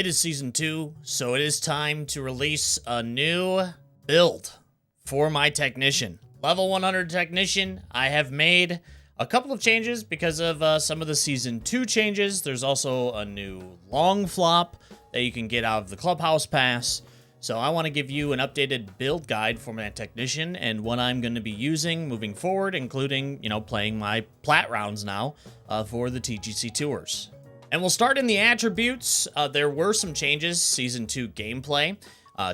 It is season 2, so it is time to release a new build for my technician. Level 100 technician. I have made a couple of changes because of some of the season 2 changes. There's also a new long flop that you can get out of the clubhouse pass. So I want to give you an updated build guide for my technician and what I'm going to be using moving forward, including, playing my plat rounds now for the TGC Tours. And we'll start in the attributes. There were some changes, Season 2 gameplay.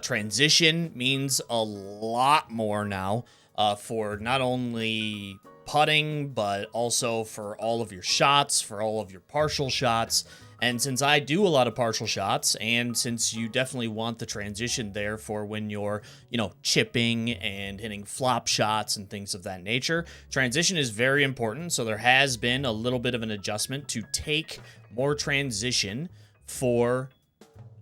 Transition means a lot more now for not only putting, but also for all of your shots, for all of your partial shots. And since I do a lot of partial shots, and since you definitely want the transition there for when you're, chipping and hitting flop shots and things of that nature, transition is very important. So there has been a little bit of an adjustment to take more transition for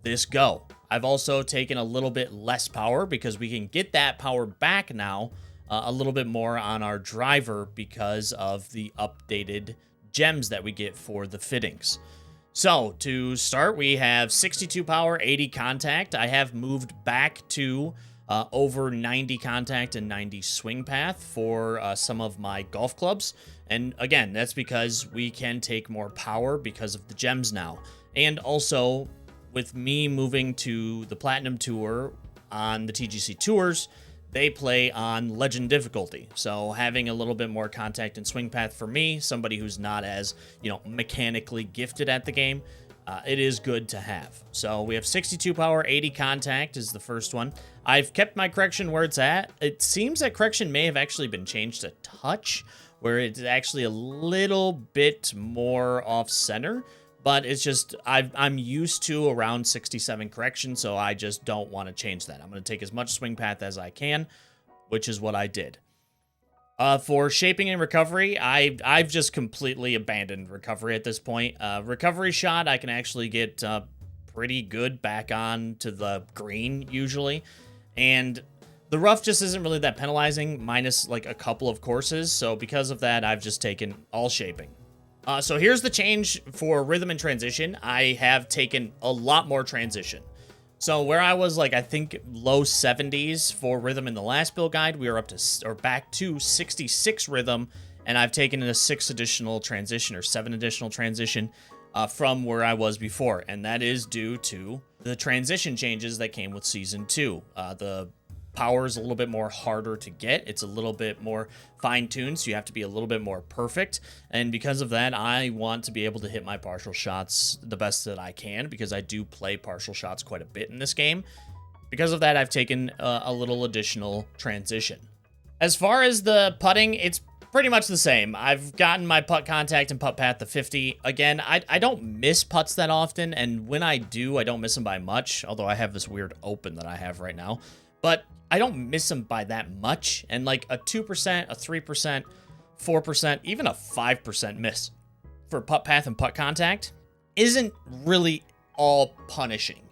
this go. I've also taken a little bit less power because we can get that power back now a little bit more on our driver because of the updated gems that we get for the fittings. So to start, we have 62 power, 80 contact. I have moved back to over 90 contact and 90 swing path for some of my golf clubs. And again, that's because we can take more power because of the gems now. And also, with me moving to the Platinum Tour on the TGC Tours, they play on Legend difficulty. So having a little bit more contact and swing path for me, somebody who's not as, mechanically gifted at the game, it is good to have. So we have 62 power, 80 contact is the first one. I've kept my correction where it's at. It seems that correction may have actually been changed a touch, where it's actually a little bit more off center. But it's just, I'm used to around 67 correction, so I just don't want to change that. I'm going to take as much swing path as I can, which is what I did. For shaping and recovery, I've just completely abandoned recovery at this point. Recovery shot, I can actually get pretty good back on to the green, usually. And the rough just isn't really that penalizing, minus like a couple of courses. So because of that, I've just taken all shaping. So here's the change for rhythm and transition. I have taken a lot more transition. So where I was I think low 70s for rhythm in the last build guide, we are up to, or back to 66 rhythm, and I've taken a 6 additional transition or 7 additional transition from where I was before. And that is due to the transition changes that came with season 2. The power is a little bit more harder to get. It's a little bit more fine-tuned, so you have to be a little bit more perfect. And because of that, I want to be able to hit my partial shots the best that I can, because I do play partial shots quite a bit in this game. Because of that, I've taken a little additional transition. As far as the putting, it's pretty much the same. I've gotten my putt contact and putt path to 50. Again, I don't miss putts that often, and when I do, I don't miss them by much, although I have this weird open that I have right now. But I don't miss them by that much, and like a 2%, a 3%, 4%, even a 5% miss for putt path and putt contact isn't really all punishing,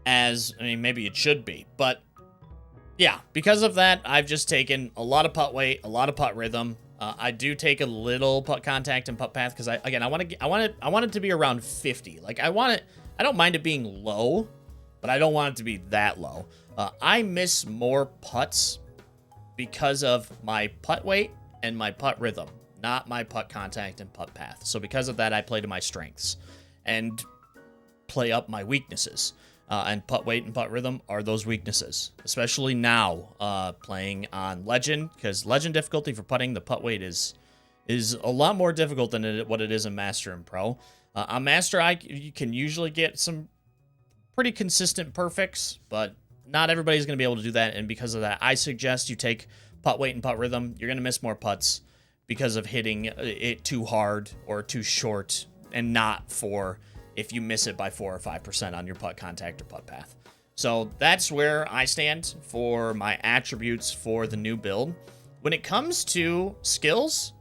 as, maybe it should be, but yeah, because of that, I've just taken a lot of putt weight, a lot of putt rhythm. I do take a little putt contact and putt path because I want it to be around 50. I don't mind it being low, but I don't want it to be that low. I miss more putts because of my putt weight and my putt rhythm, not my putt contact and putt path. So because of that, I play to my strengths and play up my weaknesses. And putt weight and putt rhythm are those weaknesses, especially now playing on Legend, because Legend difficulty for putting, the putt weight is a lot more difficult than what it is in Master and Pro. On Master, you can usually get some pretty consistent perfects, but not everybody's going to be able to do that, and because of that, I suggest you take putt weight and putt rhythm. You're going to miss more putts because of hitting it too hard or too short, and not for if you miss it by 4 or 5% on your putt contact or putt path. So that's where I stand for my attributes for the new build. When it comes to skills,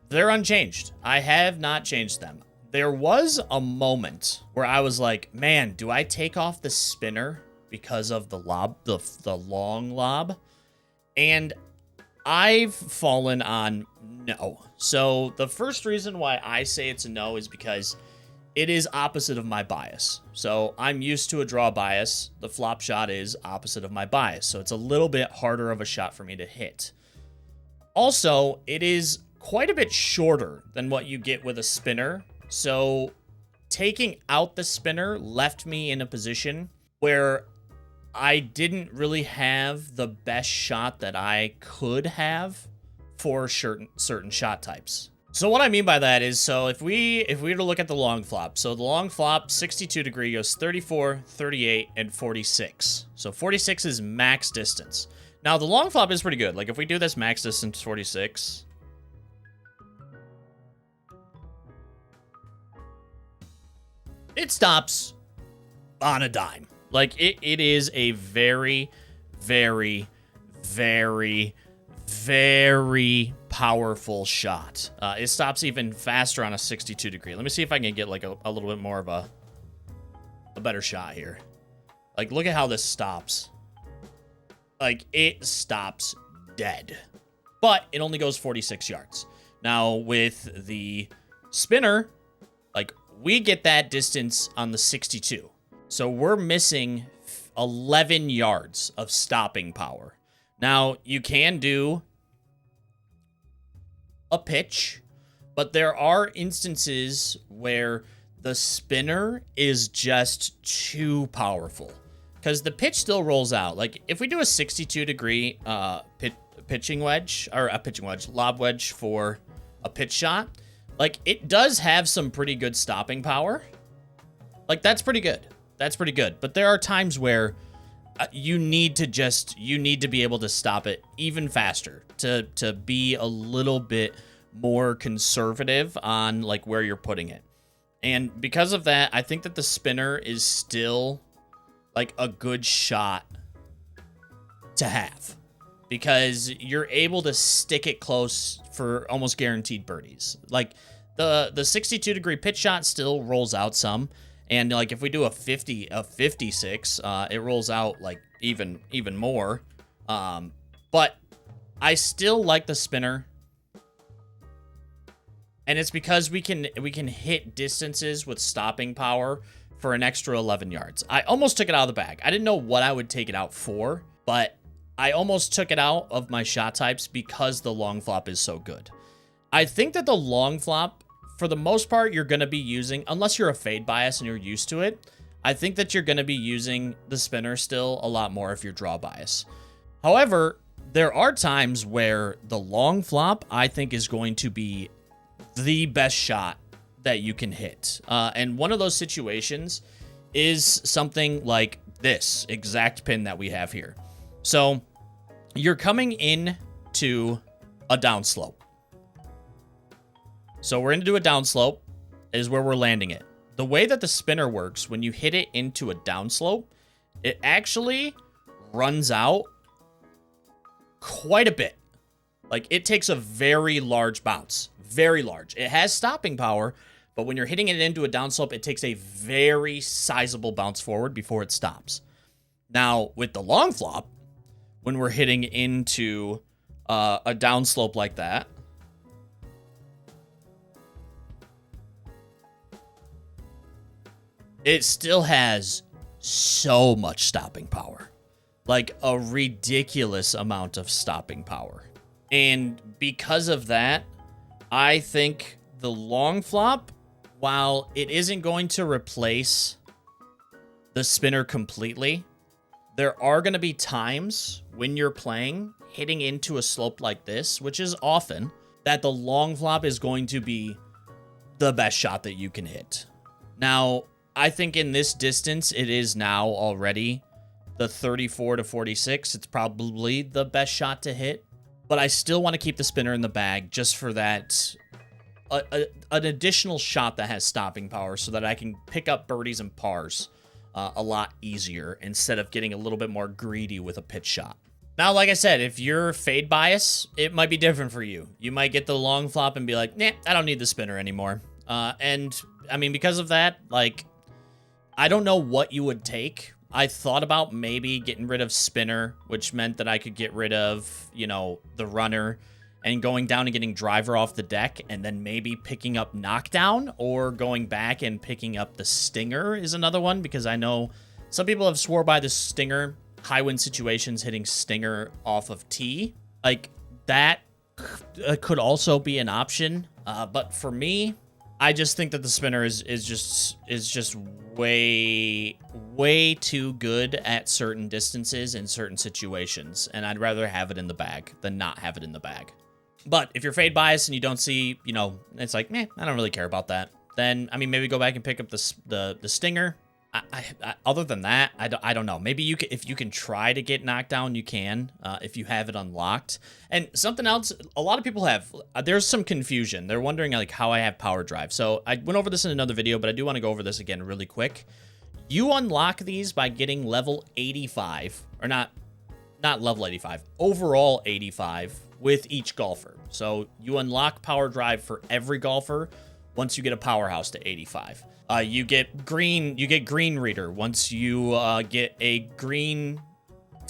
they're unchanged. I have not changed them. There was a moment where I was like, man, do I take off the spinner because of the lob, the long lob? And I've fallen on no. So the first reason why I say it's a no is because it is opposite of my bias. So I'm used to a draw bias. The flop shot is opposite of my bias. So it's a little bit harder of a shot for me to hit. Also, it is quite a bit shorter than what you get with a spinner. So taking out the spinner left me in a position where I didn't really have the best shot that I could have for certain shot types. So what I mean by that is, so if we were to look at the long flop, so the long flop 62 degree goes 34, 38, and 46. So 46 is max distance. Now the long flop is pretty good. Like if we do this max distance 46, it stops on a dime. Like it is a very, very, very, very powerful shot. It stops even faster on a 62 degree. Let me see if I can get like a little bit more of a better shot here. Like look at how this stops. Like it stops dead. But it only goes 46 yards. Now with the spinner, like we get that distance on the 62. So we're missing 11 yards of stopping power. Now, you can do a pitch, but there are instances where the spinner is just too powerful because the pitch still rolls out. Like if we do a 62 degree pitching wedge, or a pitching wedge, lob wedge for a pitch shot, like it does have some pretty good stopping power. Like that's pretty good. That's pretty good. But there are times where you need to be able to stop it even faster to be a little bit more conservative on like where you're putting it. And because of that, I think that the spinner is still like a good shot to have because you're able to stick it close for almost guaranteed birdies. Like the 62 degree pitch shot still rolls out some. And like if we do a 56, it rolls out like even more. But I still like the spinner. And it's because we can hit distances with stopping power for an extra 11 yards. I almost took it out of the bag. I didn't know what I would take it out for, but I almost took it out of my shot types because the long flop is so good. I think that the long flop, for the most part, you're going to be using, unless you're a fade bias and you're used to it, I think that you're going to be using the spinner still a lot more if you're draw bias. However, there are times where the long flop, I think, is going to be the best shot that you can hit. And one of those situations is something like this exact pin that we have here. So you're coming in to a downslope. So we're going to do a downslope is where we're landing it. The way that the spinner works, when you hit it into a downslope, it actually runs out quite a bit. Like it takes a very large bounce, very large. It has stopping power, but when you're hitting it into a downslope, it takes a very sizable bounce forward before it stops. Now with the long flop, when we're hitting into a downslope like that, it still has so much stopping power. Like a ridiculous amount of stopping power. And because of that, I think the long flop, while it isn't going to replace the spinner completely, there are going to be times when you're playing, hitting into a slope like this, which is often, that the long flop is going to be the best shot that you can hit. Now, I think in this distance, it is now already the 34 to 46. It's probably the best shot to hit. But I still want to keep the spinner in the bag just for that, an additional shot that has stopping power so that I can pick up birdies and pars a lot easier instead of getting a little bit more greedy with a pitch shot. Now, like I said, if you're fade bias, it might be different for you. You might get the long flop and be like, nah, I don't need the spinner anymore. And I mean, because of that, like, I don't know what you would take. I thought about maybe getting rid of spinner, which meant that I could get rid of, you know, the runner and going down and getting driver off the deck and then maybe picking up knockdown, or going back and picking up the stinger is another one, because I know some people have swore by the stinger, high wind situations, hitting stinger off of tee. Like, that could also be an option. But for me, I just think that the spinner is just way too good at certain distances in certain situations, and I'd rather have it in the bag than not have it in the bag. But if you're fade biased and you don't see, you know, it's like, meh, I don't really care about that, then, I mean, maybe go back and pick up the stinger. Other than that, I don't know. Maybe you can, if you can try to get knocked down, you can, if you have it unlocked. And something else, a lot of people have, there's some confusion. They're wondering, like, how I have power drive. So I went over this in another video, but I do want to go over this again really quick. You unlock these by getting level 85, or not level 85, overall 85 with each golfer. So you unlock power drive for every golfer once you get a powerhouse to 85. You get green reader once you get a green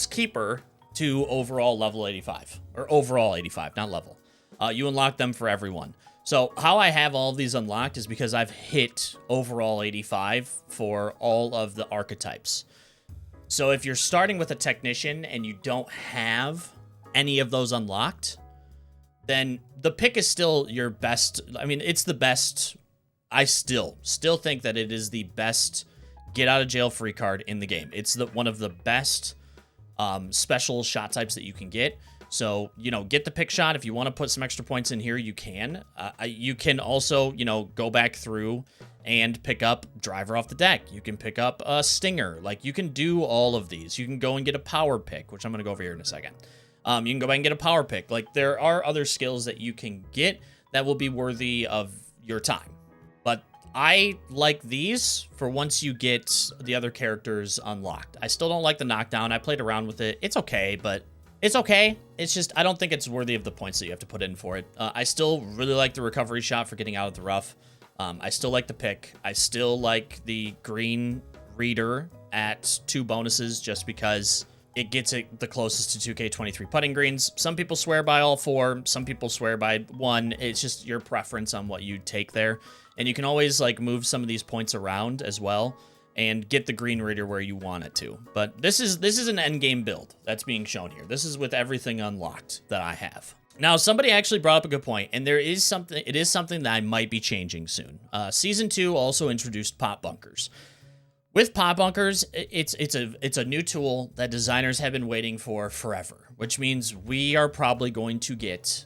keeper to overall level 85, or overall 85, not level. You unlock them for everyone. So how I have all of these unlocked is because I've hit overall 85 for all of the archetypes. So if you're starting with a technician and you don't have any of those unlocked, then the pick is still your best. I mean, it's the best. I still think that it is the best get out of jail free card in the game. It's one of the best special shot types that you can get. So, you know, get the pick shot. If you want to put some extra points in here, you can. You can also, you know, go back through and pick up driver off the deck. You can pick up a stinger. Like, you can do all of these. You can go and get a power pick, which I'm going to go over here in a second. You can go back and get a power pick. Like, there are other skills that you can get that will be worthy of your time. But I like these for once you get the other characters unlocked. I still don't like the knockdown. I played around with it. It's okay, but it's okay. It's just, I don't think it's worthy of the points that you have to put in for it. I still really like the recovery shot for getting out of the rough. I still like the pick. I still like the green reader at 2 bonuses just because it gets it the closest to 2K23 putting greens. Some people swear by all 4. Some people swear by 1. It's just your preference on what you take there. And you can always, like, move some of these points around as well and get the green reader where you want it to. But this is an end game build that's being shown here. This is with everything unlocked that I have. Now, somebody actually brought up a good point, and it is something that I might be changing soon. Season 2 also introduced pop bunkers. With pop bunkers, it's a new tool that designers have been waiting for forever, which means we are probably going to get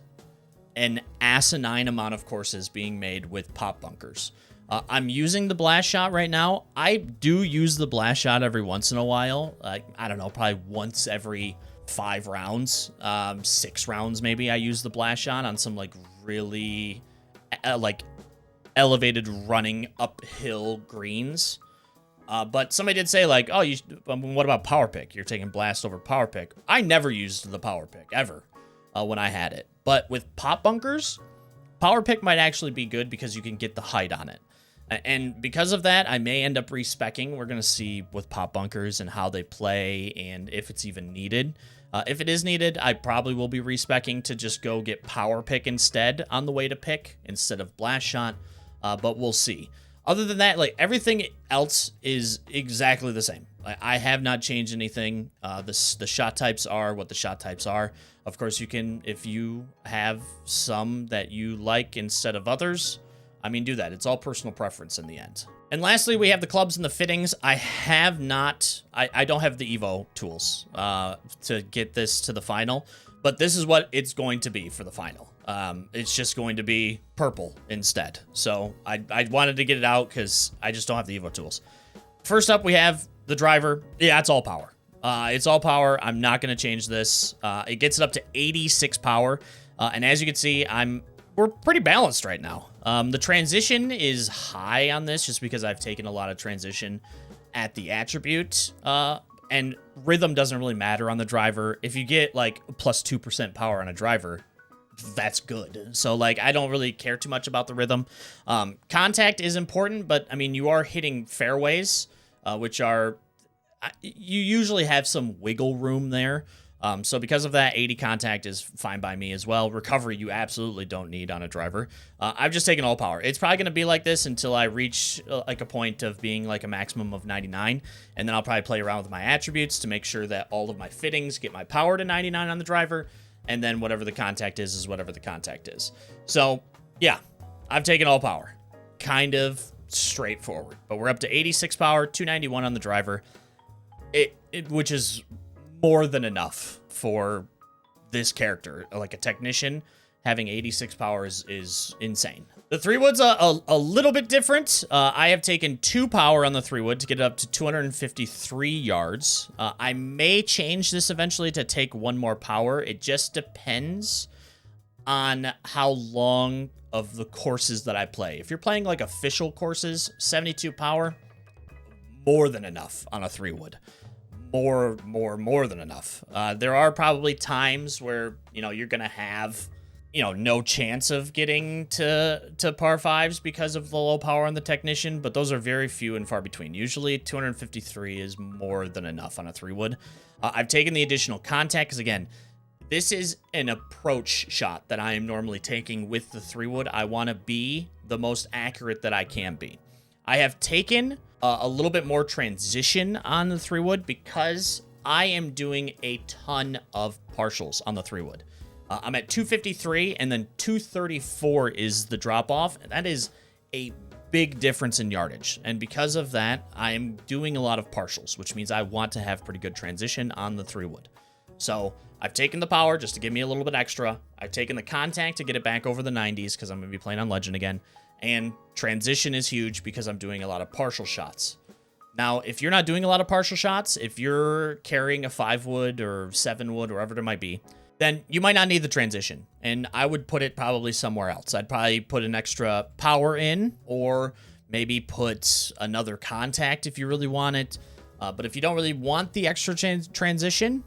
an asinine amount of courses being made with pop bunkers. I'm using the blast shot right now. I do use the blast shot every once in a while. I don't know, probably once every 5 rounds, 6 rounds maybe. I use the blast shot on some like really like elevated running uphill greens. But somebody did say, like, oh, what about power pick? You're taking blast over power pick. I never used the power pick ever when I had it. But with pop bunkers, power pick might actually be good because you can get the height on it. And because of that, I may end up respecking. We're going to see with pop bunkers and how they play and if it's even needed. If it is needed, I probably will be respecking to just go get power pick instead on the way to pick instead of blast shot. But we'll see. Other than that, like, everything else is exactly the same. I have not changed anything. The shot types are what the shot types are. Of course, you can, if you have some that you like instead of others, I mean, do that. It's all personal preference in the end. And lastly, we have the clubs and the fittings. I don't have the Evo tools to get this to the final, but this is what it's going to be for the final. It's just going to be purple instead. So I wanted to get it out because I just don't have the Evo tools. First up, we have the driver. Yeah, it's all power. It's all power. I'm not going to change this. It gets it up to 86 power. And as you can see, we're pretty balanced right now. The transition is high on this just because I've taken a lot of transition at the attribute. And rhythm doesn't really matter on the driver. If you get like plus 2% power on a driver, that's good. So, like, I don't really care too much about the rhythm. Contact is important, but I mean, you are hitting fairways, which are, you usually have some wiggle room there. So because of that, 80 contact is fine by me as well. Recovery, you absolutely don't need on a driver. I've just taken all power. It's probably going to be like this until I reach like a point of being like a maximum of 99. And then I'll probably play around with my attributes to make sure that all of my fittings get my power to 99 on the driver. And then whatever the contact is whatever the contact is. So yeah, I've taken all power. Kind of straightforward. But we're up to 86 power, 291 on the driver. Which is more than enough for this character. Like a technician, having 86 power is insane. The 3-wood's a little bit different. I have taken 2 power on the 3-wood to get it up to 253 yards. I may change this eventually to take 1 more power. It just depends on how long of the courses that I play. If you're playing like official courses, 72 power, more than enough on a 3-wood. More than enough. There are probably times where, you're going to have, no chance of getting to par 5s because of the low power on the technician, but those are very few and far between. Usually 253 is more than enough on a 3-wood. I've taken the additional contact because, again, this is an approach shot that I am normally taking with the 3-wood. I want to be the most accurate that I can be. I have taken a little bit more transition on the 3-wood because I am doing a ton of partials on the 3-wood. I'm at 253 and then 234 is the drop off. And that is a big difference in yardage. And because of that, I am doing a lot of partials, which means I want to have pretty good transition on the 3-wood. So I've taken the power just to give me a little bit extra. I've taken the contact to get it back over the 90s because I'm going to be playing on Legend again. And transition is huge because I'm doing a lot of partial shots. Now, if you're not doing a lot of partial shots, if you're carrying a 5-wood or 7-wood, or whatever it might be, then you might not need the transition. And I would put it probably somewhere else. I'd probably put an extra power in, or maybe put another contact if you really want it. But if you don't really want the extra transition,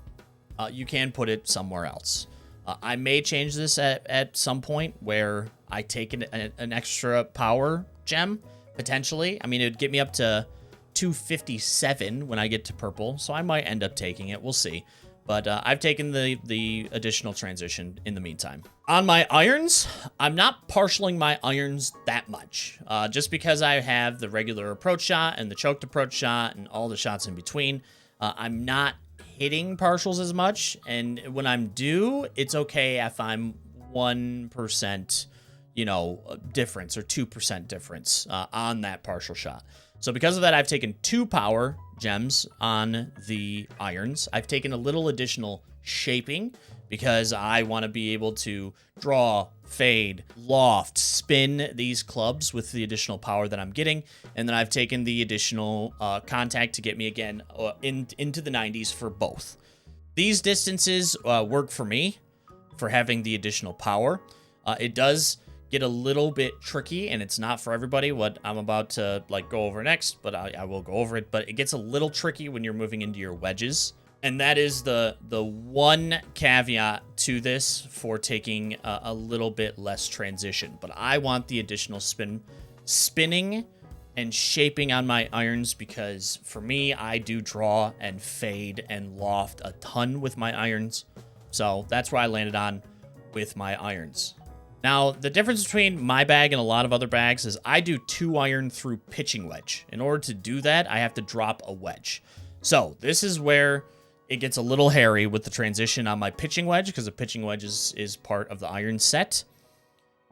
you can put it somewhere else. I may change this at some point where I take an extra power gem, potentially. I mean, it would get me up to 257 when I get to purple, so I might end up taking it. We'll see. But I've taken the additional transition in the meantime. On my irons, I'm not partialing my irons that much. Just because I have the regular approach shot and the choked approach shot and all the shots in between, I'm not hitting partials as much. And when I'm due, it's okay if I'm 1%, difference or 2% difference on that partial shot. So because of that, I've taken 2 power gems on the irons. I've taken a little additional shaping because I want to be able to draw, fade, loft, spin these clubs with the additional power that I'm getting. And then I've taken the additional contact to get me again into the 90s for both. These distances work for me for having the additional power. It does get a little bit tricky, and it's not for everybody what I'm about to go over next, but I will go over it. But it gets a little tricky when you're moving into your wedges, and that is the one caveat to this for taking a little bit less transition. But I want the additional spinning and shaping on my irons because for me, I do draw and fade and loft a ton with my irons. So that's where I landed on with my irons. Now, the difference between my bag and a lot of other bags is I do 2-iron through pitching wedge. In order to do that, I have to drop a wedge. So this is where it gets a little hairy with the transition on my pitching wedge because the pitching wedge is part of the iron set.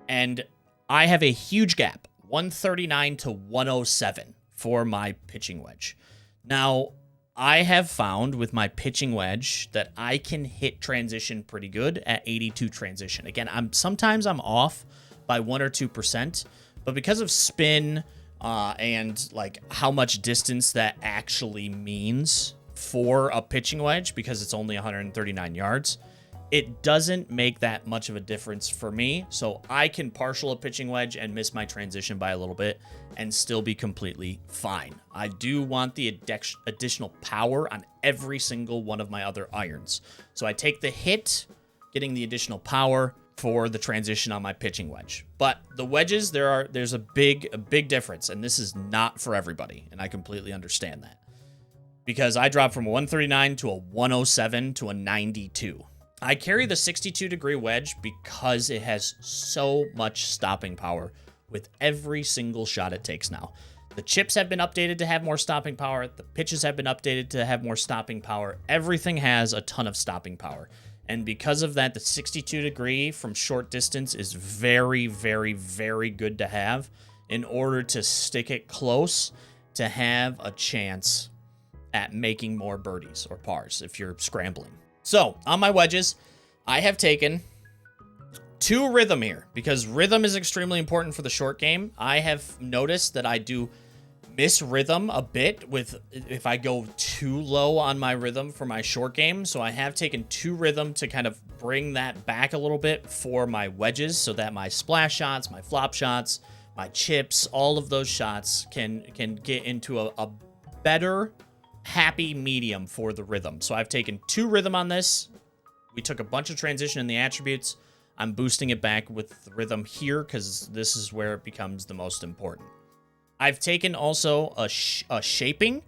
And I have a huge gap, 139 to 107 for my pitching wedge. Now, I have found with my pitching wedge that I can hit transition pretty good at 82 transition. Again, sometimes I'm off by 1 or 2%, but because of spin and how much distance that actually means for a pitching wedge, because it's only 139 yards, it doesn't make that much of a difference for me. So I can partial a pitching wedge and miss my transition by a little bit and still be completely fine. I do want the additional power on every single one of my other irons. So I take the hit, getting the additional power for the transition on my pitching wedge. But the wedges, there's a big difference, and this is not for everybody, and I completely understand that. because I dropped from a 139 to a 107 to a 92. I carry the 62 degree wedge because it has so much stopping power with every single shot it takes now. The chips have been updated to have more stopping power. The pitches have been updated to have more stopping power. Everything has a ton of stopping power. And because of that, the 62 degree from short distance is very, very, very good to have in order to stick it close to have a chance at making more birdies or pars if you're scrambling. So on my wedges, I have taken 2 rhythm here because rhythm is extremely important for the short game. I have noticed that I do miss rhythm a bit with if I go too low on my rhythm for my short game. So I have taken 2 rhythm to kind of bring that back a little bit for my wedges so that my splash shots, my flop shots, my chips, all of those shots can get into a better happy medium for the rhythm. So I've taken 2 rhythm on this. We took a bunch of transition in the attributes. I'm boosting it back with the rhythm here because this is where it becomes the most important. I've taken also a shaping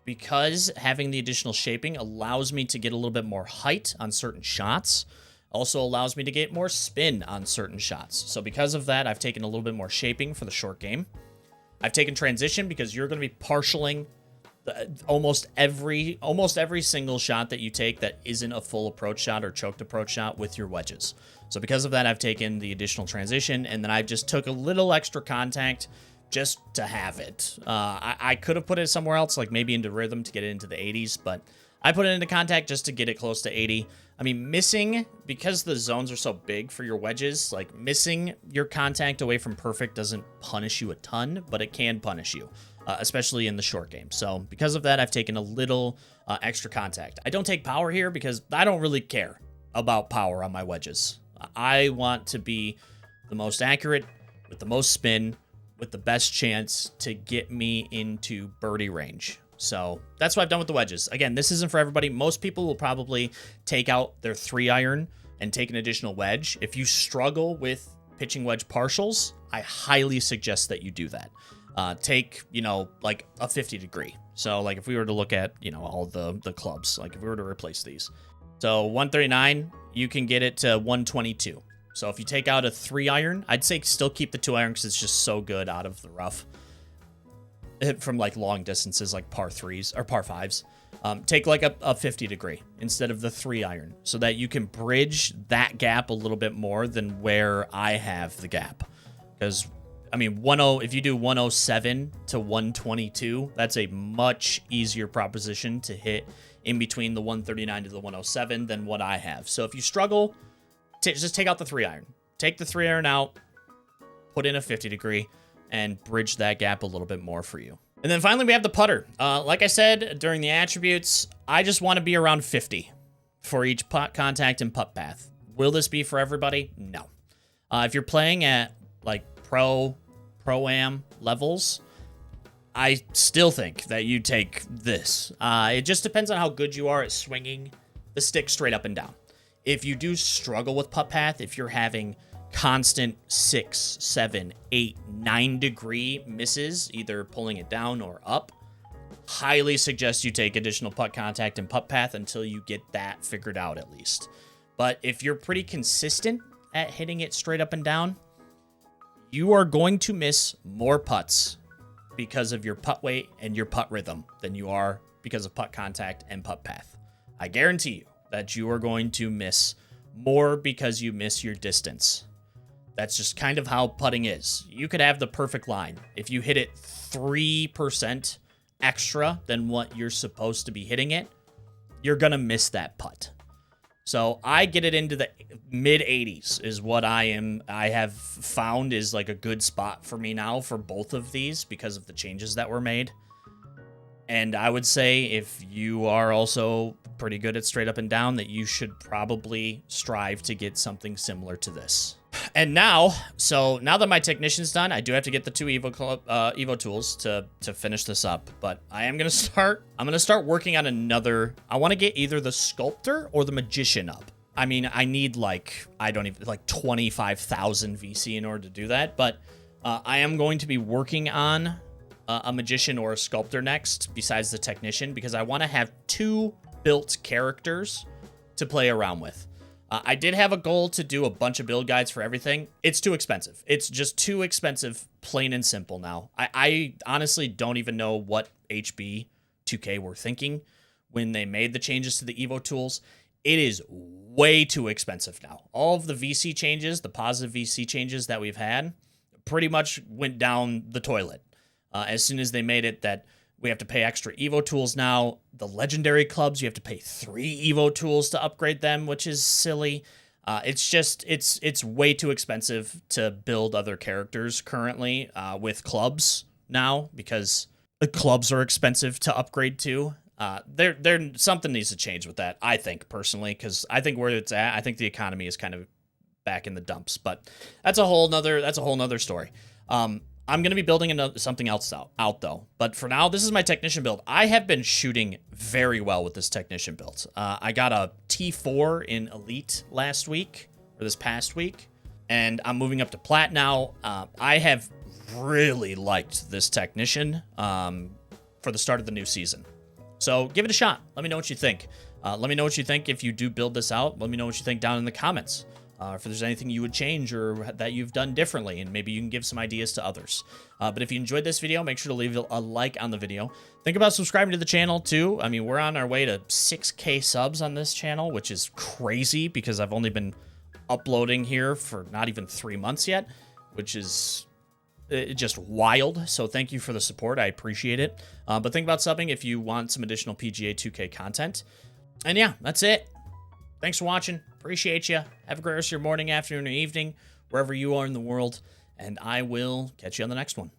because having the additional shaping allows me to get a little bit more height on certain shots. Also allows me to get more spin on certain shots. So because of that, I've taken a little bit more shaping for the short game. I've taken transition because you're going to be partialing almost every single shot that you take that isn't a full approach shot or choked approach shot with your wedges. So because of that, I've taken the additional transition, and then I just took a little extra contact just to have it. I could have put it somewhere else, like maybe into rhythm to get it into the 80s, but I put it into contact just to get it close to 80. I mean, missing, because the zones are so big for your wedges, like missing your contact away from perfect doesn't punish you a ton, but it can punish you. Especially in the short game. So because of that, I've taken a little extra contact. I don't take power here because I don't really care about power on my wedges. I want to be the most accurate with the most spin with the best chance to get me into birdie range. So that's what I've done with the wedges. Again, this isn't for everybody. Most people will probably take out their 3-iron and take an additional wedge. If you struggle with pitching wedge partials, I highly suggest that you do that. Take, like a 50 degree. So like if we were to look at, all the clubs, like if we were to replace these. So 139, you can get it to 122. So if you take out a 3-iron, I'd say still keep the 2-iron because it's just so good out of the rough. From like long distances, like par 3s or par 5s. Take like a 50 degree instead of the 3-iron so that you can bridge that gap a little bit more than where I have the gap. Because I mean, if you do 107 to 122, that's a much easier proposition to hit in between the 139 to the 107 than what I have. So if you struggle, just take out the 3-iron. Take the 3-iron out, put in a 50 degree, and bridge that gap a little bit more for you. And then finally, we have the putter. Like I said, during the attributes, I just want to be around 50 for each putt contact and putt path. Will this be for everybody? No. If you're playing at like Pro-Am levels, I still think that you take this. It just depends on how good you are at swinging the stick straight up and down. If you do struggle with putt path, if you're having constant 6, 7, 8, 9 degree misses, either pulling it down or up, highly suggest you take additional putt contact and putt path until you get that figured out at least. But if you're pretty consistent at hitting it straight up and down, you are going to miss more putts because of your putt weight and your putt rhythm than you are because of putt contact and putt path. I guarantee you that you are going to miss more because you miss your distance. That's just kind of how putting is. You could have the perfect line. If you hit it 3% extra than what you're supposed to be hitting it, you're going to miss that putt. So I get it into the mid 80s is what I have found is like a good spot for me now for both of these because of the changes that were made. And I would say if you are also pretty good at straight up and down, that you should probably strive to get something similar to this. And now that my technician's done, I do have to get the 2 Evo tools to finish this up. But I'm gonna start working on another. I want to get either the sculptor or the magician up. I mean, I need like 25,000 VC in order to do that. But I am going to be working on a magician or a sculptor next besides the technician, because I want to have 2 built characters to play around with. I did have a goal to do a bunch of build guides for everything. It's too expensive. It's just too expensive, plain and simple now. I honestly don't even know what HB 2K were thinking when they made the changes to the Evo tools. It is way too expensive now. All of the VC changes, the positive VC changes that we've had, pretty much went down the toilet. As soon as they made it that we have to pay extra Evo tools now. The legendary clubs, you have to pay 3 Evo tools to upgrade them, which is silly. It's way too expensive to build other characters currently with clubs now, because the clubs are expensive to upgrade to. Something needs to change with that, I think, personally, because I think where it's at, I think the economy is kind of back in the dumps. But that's a whole nother story. I'm going to be building something else out though. But for now, this is my technician build. I have been shooting very well with this technician build. I got a T4 in Elite this past week, and I'm moving up to Plat now. I have really liked this technician for the start of the new season. So give it a shot. Let me know what you think. Let me know what you think if you do build this out. Let me know what you think down in the comments. If there's anything you would change or that you've done differently, and maybe you can give some ideas to others. But if you enjoyed this video, make sure to leave a like on the video. Think about subscribing to the channel too. I mean, we're on our way to 6K subs on this channel, which is crazy because I've only been uploading here for not even 3 months yet, which is just wild. So thank you for the support. I appreciate it. But think about subbing if you want some additional PGA 2K content. And yeah, that's it. Thanks for watching. Appreciate you. Have a great rest of your morning, afternoon, or evening, wherever you are in the world. And I will catch you on the next one.